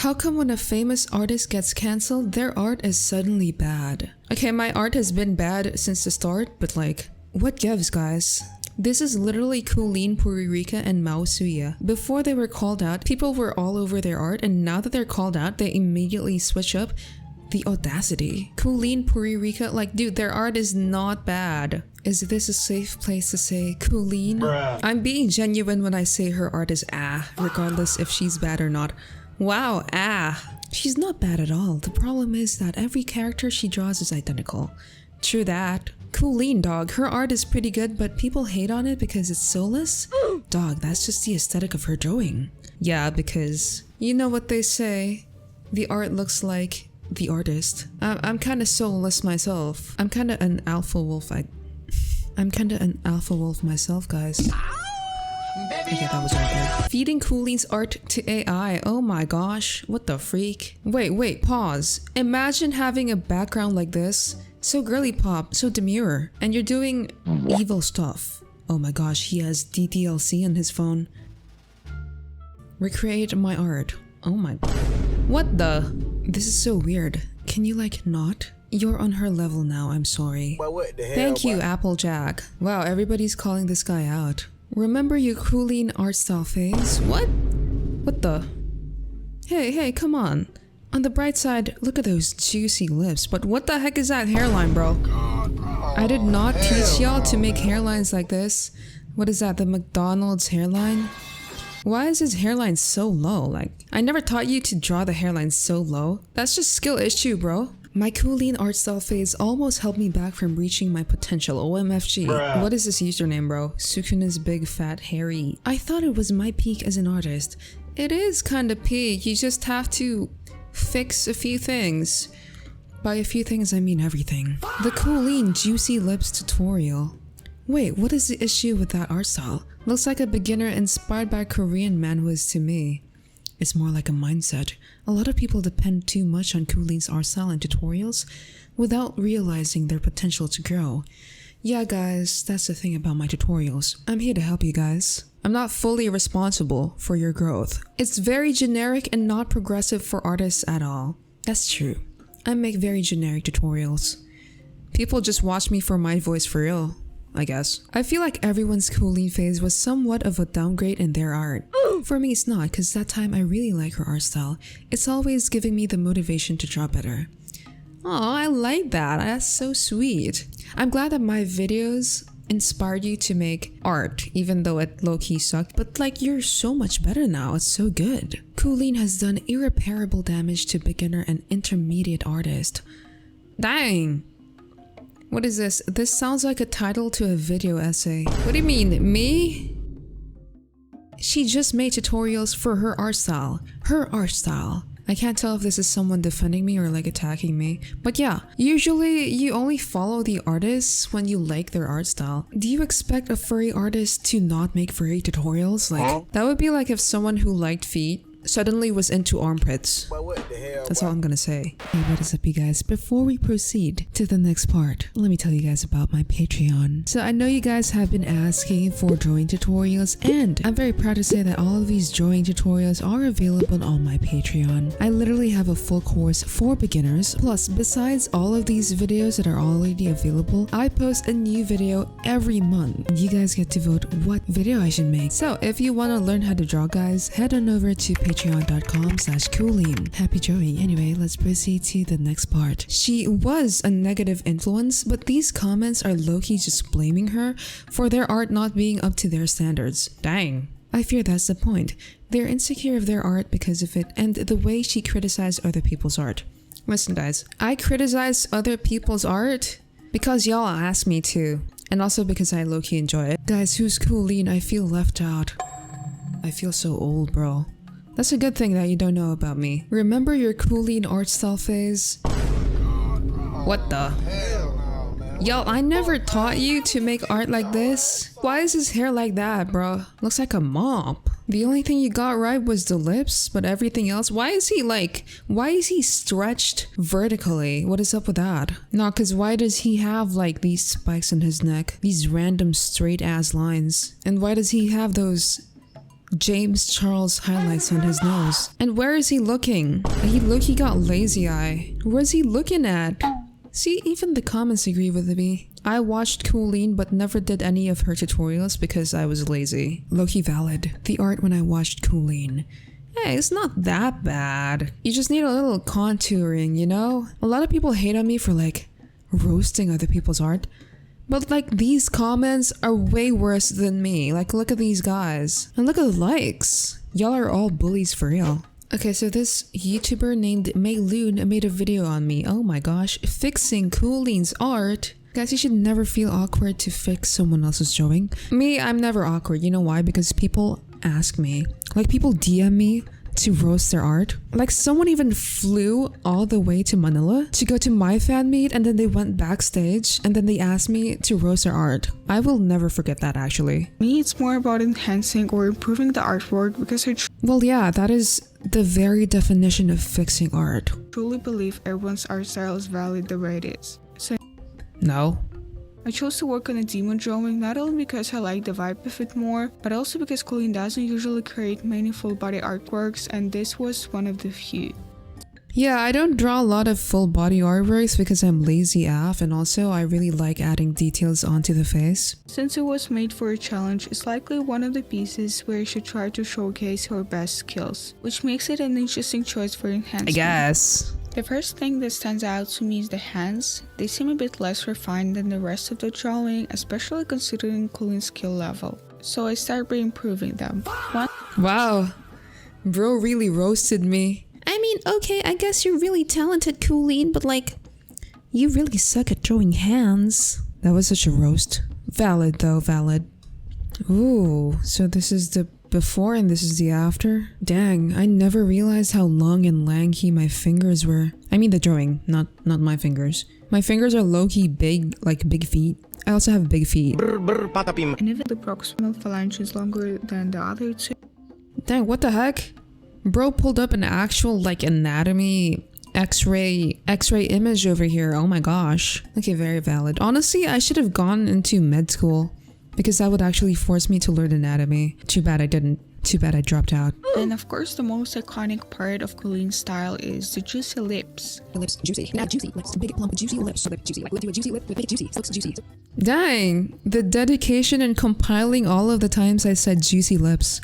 How come when a famous artist gets cancelled, their art is suddenly bad? Okay, my art has been bad since the start, but like, what gives, guys? This is literally Kooleen, Puririka, and Mao Suya. Before they were called out, people were all over their art, and now that they're called out, they immediately switch up. The audacity. Kooleen, Puririka, like, dude, their art is not bad. Is this a safe place to say Kooleen? Bruh. I'm being genuine when I say her art is regardless if she's bad or not. Wow, she's not bad at all. The problem is that every character she draws is identical. True that. Kooleen, dog, her art is pretty good, but people hate on it because it's soulless? Dog, that's just the aesthetic of her drawing. Yeah, because you know what they say, the art looks like the artist. I'm kind of soulless myself. I'm kind of an alpha wolf. I'm kind of an alpha wolf myself, guys. Okay, that was awkward. Feeding Kooleen's art to AI. Oh my gosh, what the freak? Wait, pause. Imagine having a background like this. So girly pop, so demure. And you're doing evil stuff. Oh my gosh, he has DDLC on his phone. Recreate my art. Oh my... What the? This is so weird. Can you like not? You're on her level now, I'm sorry. Well, what the hell? Thank you, Applejack. Wow, everybody's calling this guy out. Remember your Kooleen art style phase? What? What the? Hey, come on. On the bright side, look at those juicy lips, but what the heck is that hairline, bro? I did not teach y'all to make hairlines like this. What is that, the McDonald's hairline? Why is his hairline so low? Like, I never taught you to draw the hairline so low. That's just skill issue, bro. My Kooleen art style phase almost held me back from reaching my potential. OMFG. Bruh. What is this username, bro? Sukuna's big fat hairy. I thought it was my peak as an artist. It is kinda peak. You just have to fix a few things. By a few things, I mean everything. The Kooleen juicy lips tutorial. Wait, what is the issue with that art style? Looks like a beginner inspired by Korean manhwas to me. It's more like a mindset. A lot of people depend too much on Kooleen's art style and tutorials without realizing their potential to grow. Yeah guys, that's the thing about my tutorials. I'm here to help you guys. I'm not fully responsible for your growth. It's very generic and not progressive for artists at all. That's true. I make very generic tutorials. People just watch me for my voice for real, I guess. I feel like everyone's Kooleen phase was somewhat of a downgrade in their art. For me it's not, cause that time I really like her art style. It's always giving me the motivation to draw better. Oh, I like that. That's so sweet. I'm glad that my videos inspired you to make art, even though it low-key sucked. But like, you're so much better now. It's so good. Kooleen has done irreparable damage to beginner and intermediate artist. Dang. What is this? This sounds like a title to a video essay. What do you mean, me? She just made tutorials for her art style. Her art style. I can't tell if this is someone defending me or like attacking me. But yeah, usually you only follow the artists when you like their art style. Do you expect a furry artist to not make furry tutorials? Like, that would be like if someone who liked feet suddenly was into armpits. Well, what the hell? That's all I'm gonna say. Hey, what is up you guys? Before we proceed to the next part, let me tell you guys about my Patreon. So I know you guys have been asking for drawing tutorials, and I'm very proud to say that all of these drawing tutorials are available on my Patreon. I literally have a full course for beginners. Plus, besides all of these videos that are already available, I post a new video every month. You guys get to vote what video I should make. So if you want to learn how to draw, guys, head on over to patreon.com/Kooleen. Happy drawing. Anyway, let's proceed to the next part. She was a negative influence, but these comments are low-key just blaming her for their art not being up to their standards. Dang. I fear that's the point. They're insecure of their art because of it and the way she criticized other people's art. Listen guys, I criticize other people's art because y'all asked me to, and also because I low-key enjoy it. Guys, who's Kooleen? I feel left out. I feel so old, bro. That's a good thing that you don't know about me. Remember your Kooleen art style phase? What the? Yo, I never taught you to make art like this. Why is his hair like that, bro? Looks like a mop. The only thing you got right was the lips, but everything else, why is he stretched vertically? What is up with that? No, cause why does he have like these spikes on his neck? These random straight ass lines. And why does he have those James Charles highlights on his nose. And where is he looking? He got lazy eye. Where's he looking at? See, even the comments agree with me. I watched Kooleen but never did any of her tutorials because I was lazy. Low-key valid. The art when I watched Kooleen. Hey, it's not that bad. You just need a little contouring, you know? A lot of people hate on me for like roasting other people's art. But like these comments are way worse than me. Like look at these guys. And look at the likes. Y'all are all bullies for real. Okay, so this YouTuber named Mayloon made a video on me. Oh my gosh, fixing Kooleen's art. Guys, you should never feel awkward to fix someone else's drawing. Me, I'm never awkward. You know why? Because people ask me. Like people DM me to roast their art. Like someone even flew all the way to Manila to go to my fan meet, and then they went backstage and then they asked me to roast their art. I will never forget that actually. Me, it's more about enhancing or improving the artwork because I well, yeah, that is the very definition of fixing art. truly believe everyone's art style is valid the way it is. So No. I chose to work on a demon drawing not only because I like the vibe of it more, but also because Kooleen doesn't usually create many full body artworks, and this was one of the few. Yeah, I don't draw a lot of full body artworks because I'm lazy AF, and also I really like adding details onto the face. Since it was made for a challenge, it's likely one of the pieces where you should try to showcase your best skills, which makes it an interesting choice for enhancement. I guess. The first thing that stands out to me is the hands. They seem a bit less refined than the rest of the drawing, especially considering Kooleen's skill level. So I started by improving them. Wow. Bro really roasted me. I mean, okay, I guess you're really talented, Kooleen, but like, you really suck at drawing hands. That was such a roast. Valid though, valid. Ooh, so this is the before and this is the after? Dang, I never realized how long and lanky my fingers were. I mean the drawing, not my fingers. My fingers are low-key big, like big feet. I also have big feet. And even the proximal phalange is longer than the other two. Dang, what the heck? Bro pulled up an actual like anatomy x-ray image over here. Oh my gosh. Okay, very valid. Honestly, I should have gone into med school because that would actually force me to learn anatomy. Too bad I didn't. Too bad I dropped out. And of course, the most iconic part of Kooleen's style is the juicy lips. The lips juicy. Not juicy lips. Big plump juicy lips. So juicy. Like do a juicy lip, make it juicy. Looks juicy. Dang, the dedication and compiling all of the times I said juicy lips.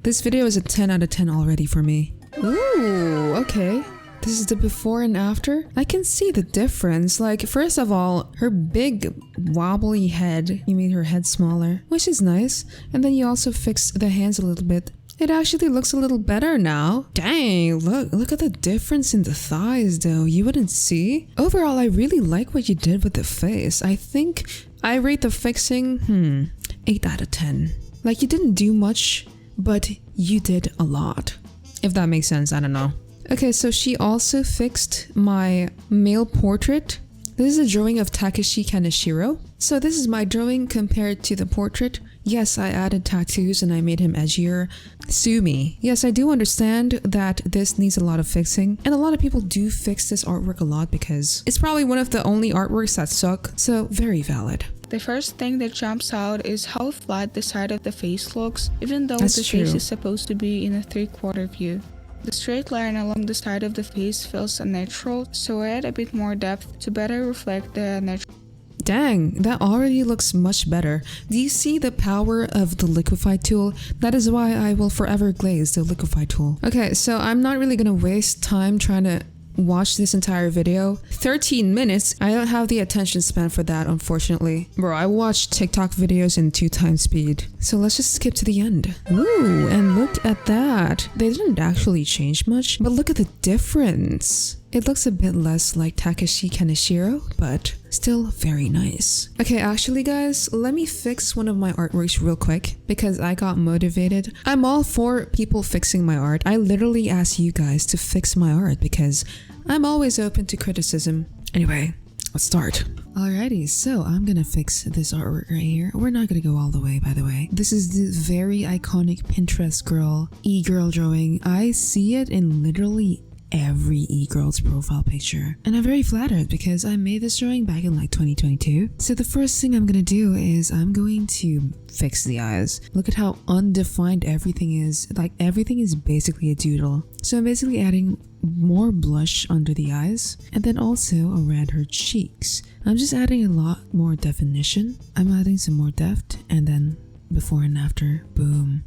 This video is a 10 out of 10 already for me. Ooh, okay. This is the before and after. I can see the difference. Like, first of all, her big wobbly head, you made her head smaller, which is nice. And then you also fixed the hands a little bit. It actually looks a little better now. Dang, look at the difference in the thighs though. You wouldn't see? Overall, I really like what you did with the face. I think I rate the fixing, 8 out of 10. Like, you didn't do much, but you did a lot. If that makes sense, I don't know. Okay, so she also fixed my male portrait. This is a drawing of Takeshi Kaneshiro. So this is my drawing compared to the portrait. Yes, I added tattoos and I made him edgier. Sue me. Yes, I do understand that this needs a lot of fixing. And a lot of people do fix this artwork a lot because it's probably one of the only artworks that suck. So very valid. The first thing that jumps out is how flat the side of the face looks, even though That's the true. face is supposed to be in a 3/4 view. The straight line along the side of the face feels unnatural, so I add a bit more depth to better reflect the natural. Dang, that already looks much better. Do you see the power of the liquify tool? That is why I will forever glaze the liquify tool. Okay, so I'm not really gonna waste time trying to watch this entire video. 13 minutes? I don't have the attention span for that, unfortunately. Bro, I watch TikTok videos in 2 times speed. So let's just skip to the end. Ooh, and look at that. They didn't actually change much, but look at the difference. It looks a bit less like Takeshi Kaneshiro, but still very nice. Okay, actually guys, let me fix one of my artworks real quick because I got motivated. I'm all for people fixing my art. I literally ask you guys to fix my art because I'm always open to criticism. Anyway, let's start. Alrighty, so I'm gonna fix this artwork right here. We're not gonna go all the way, by the way. This is the very iconic Pinterest girl, e-girl drawing. I see it in literally every e-girl's profile picture. And I'm very flattered because I made this drawing back in like 2022. So the first thing I'm gonna do is I'm going to fix the eyes. Look at how undefined everything is. Like everything is basically a doodle. So I'm basically adding more blush under the eyes and then also around her cheeks. I'm just adding a lot more definition. I'm adding some more depth and then before and after, boom.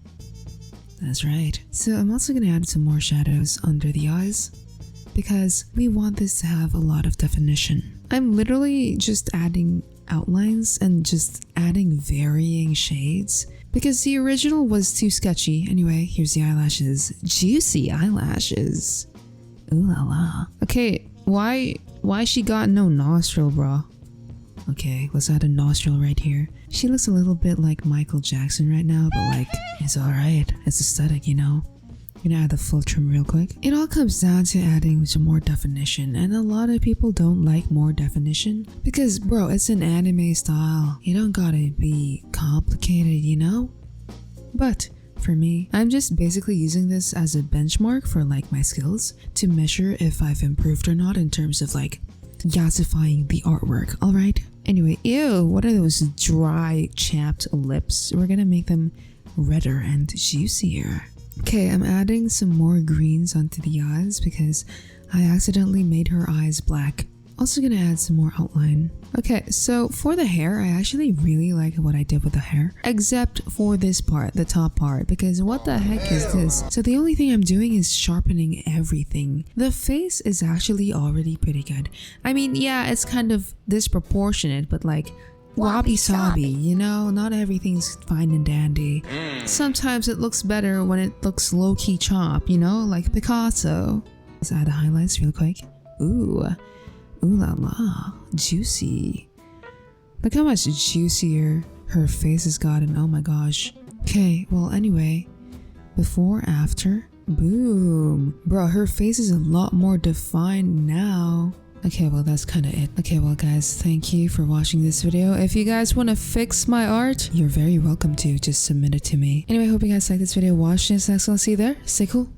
That's right. So I'm also gonna add some more shadows under the eyes because we want this to have a lot of definition. I'm literally just adding outlines and just adding varying shades because the original was too sketchy. Anyway, here's the eyelashes. Juicy eyelashes. Ooh la la. Okay, why she got no nostril, bro? Okay, let's add a nostril right here. She looks a little bit like Michael Jackson right now, but like, it's alright. It's aesthetic, you know? I'm gonna add the full trim real quick. It all comes down to adding some more definition, and a lot of people don't like more definition because, bro, it's an anime style. You don't gotta be complicated, you know? But for me, I'm just basically using this as a benchmark for like my skills to measure if I've improved or not in terms of like yassifying the artwork, alright? Anyway, ew, what are those dry, chapped lips? We're gonna make them redder and juicier. Okay, I'm adding some more greens onto the eyes because I accidentally made her eyes black. Also gonna add some more outline. Okay, so for the hair, I actually really like what I did with the hair. Except for this part, the top part, because what the heck is this? So the only thing I'm doing is sharpening everything. The face is actually already pretty good. I mean, yeah, it's kind of disproportionate, but like, wabi-sabi, you know? Not everything's fine and dandy. Sometimes it looks better when it looks low-key chop, you know? Like Picasso. Let's add the highlights real quick. Ooh. Ooh la la, juicy. Look how much juicier her face has gotten, oh my gosh. Okay, well anyway, before, after, boom. Bro, her face is a lot more defined now. Okay, well that's kind of it. Okay, well guys, thank you for watching this video. If you guys want to fix my art, you're very welcome to. Just submit it to me. Anyway, hope you guys like this video. Watch this next one. I'll see you there. Stay cool.